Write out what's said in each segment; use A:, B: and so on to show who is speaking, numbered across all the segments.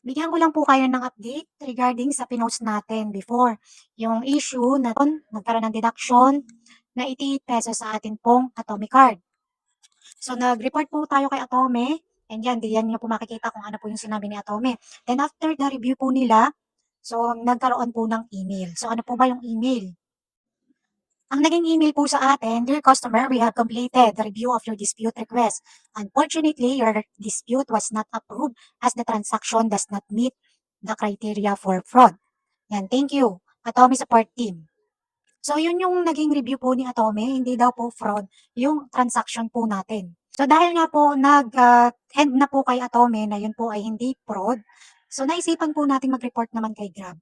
A: Bigyan ko lang po kayo ng update regarding sa pinost natin before. Yung issue na nagkaroon ng deduction na 88 pesos sa atin pong Atomic Card. So nag-report po tayo kay Atome, and yan, diyan niyo po makikita kung ano po yung sinabi ni Atome. Then after the review po nila, so nagkaroon po ng email. So ano po ba yung email? Ang naging email po sa atin, "Dear customer, we have completed the review of your dispute request. Unfortunately, your dispute was not approved as the transaction does not meet the criteria for fraud." Yan, thank you, Atome Support Team. So, yun yung naging review po ni Atome, hindi daw po fraud yung transaction po natin. So, dahil nga po nag-end na po kay Atome na yun po ay hindi fraud, so naisipan po natin mag-report naman kay Grab.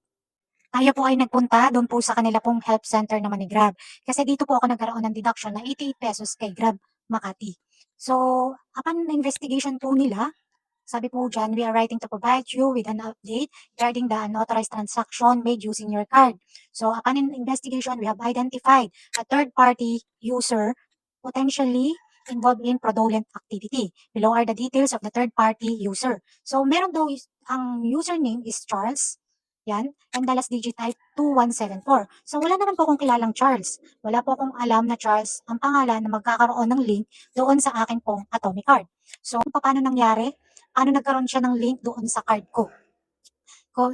A: Tayo po ay nagpunta do'n po sa kanila pong help center naman ni Grab. Kasi dito po ako nagkaroon ng deduction na 88 pesos kay Grab Makati. So, upon investigation po nila, sabi po diyan, "We are writing to provide you with an update regarding the unauthorized transaction made using your card. So, upon investigation, we have identified a third-party user potentially involved in fraudulent activity. Below are the details of the third-party user." So, meron daw ang username is Charles, yan, and the last digit ay 2174. So, wala naman po akong kilalang Charles. Wala po akong alam na Charles ang pangalan na magkakaroon ng link doon sa akin pong Atomic Card. So, paano nangyari? Paano nagkaroon siya ng link doon sa card ko?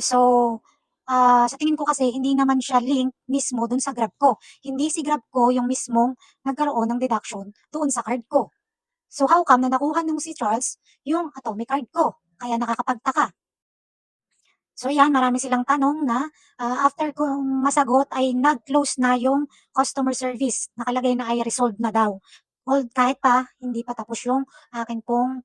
A: So, sa tingin ko kasi hindi naman siya link mismo doon sa Grab ko. Hindi si Grab ko yung mismong nagkaroon ng deduction doon sa card ko. So, how come na nakuha nung si Charles yung Atomic Card ko? Kaya nakakapagtaka. So yan, marami silang tanong na after kong masagot ay nag-close na yung customer service. Nakalagay na ay resolved na daw. Kahit pa hindi pa tapos yung akin pong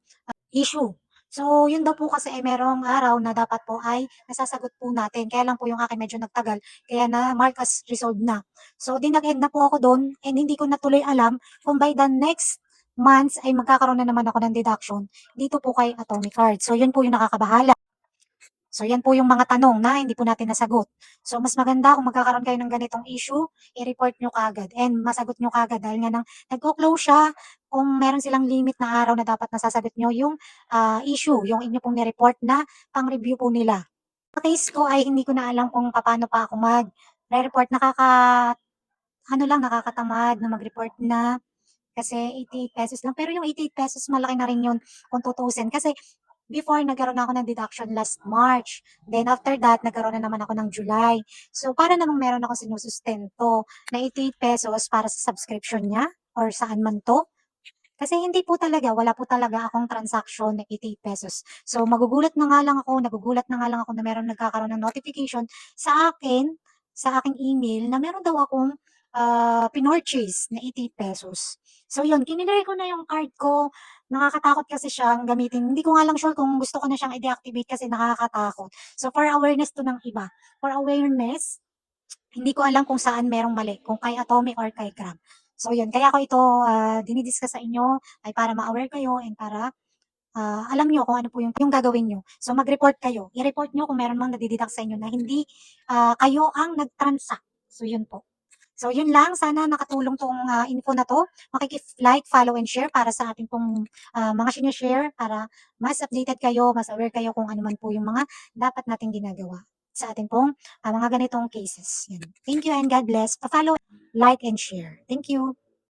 A: issue. So yun daw po kasi ay merong araw na dapat po ay nasasagot po natin. Kaya lang po yung akin medyo nagtagal. Kaya na mark as resolved na. So dinag-end na po ako doon and hindi ko na tuloy alam kung by the next months ay magkakaroon na naman ako ng deduction dito po kay Atomic Card. So yun po yung nakakabahala. So yan po yung mga tanong na hindi po natin nasagot. So mas maganda kung magkakaroon kayo ng ganitong issue, i-report nyo kaagad and masagot nyo kaagad dahil nga nang nagko-close siya, kung meron silang limit na araw na dapat nasasagot nyo yung issue, yung inyo pong ni-report na pang-review po nila. Sa case ko ay hindi ko na alam kung paano pa ako mag-report. Nakakatamad na mag-report na kasi 88 pesos lang. Pero yung 88 pesos malaki na rin yun kung tutuusin. Kasi before, nagkaroon ako ng deduction last March. Then after that, nagkaroon na naman ako ng July. So, para namang meron ako sinusustento na 88 pesos para sa subscription niya or saan man to. Kasi hindi po talaga, wala po talaga akong transaction na 88 pesos. So, nagugulat na nga lang ako na meron nagkakaroon ng notification sa akin, sa aking email, na meron daw akong pinorchase na 88 pesos. So, yun, kinilare ko na yung card ko. Nakakatakot kasi siyang gamitin. Hindi ko nga lang sure kung gusto ko na siyang i-deactivate kasi nakakatakot. So, for awareness to ng iba. For awareness, hindi ko alam kung saan merong mali, kung kay Atomic or kay Grab. So yun, kaya ko ito dinidiscuss sa inyo ay para ma-aware kayo and para alam niyo kung ano po yung gagawin niyo. So mag-report kayo. I-report niyo kung meron mang nadideduct sa inyo na hindi kayo ang nag-transact. So yun po. So yun lang, sana nakatulong 'tong info na 'to. Like, follow, and share para sa ating pong mga shine-share para mas updated kayo, mas aware kayo kung ano man po yung mga dapat nating ginagawa sa ating pong mga ganitong cases. Yan. Thank you and God bless. Pa-follow, like, and share. Thank you.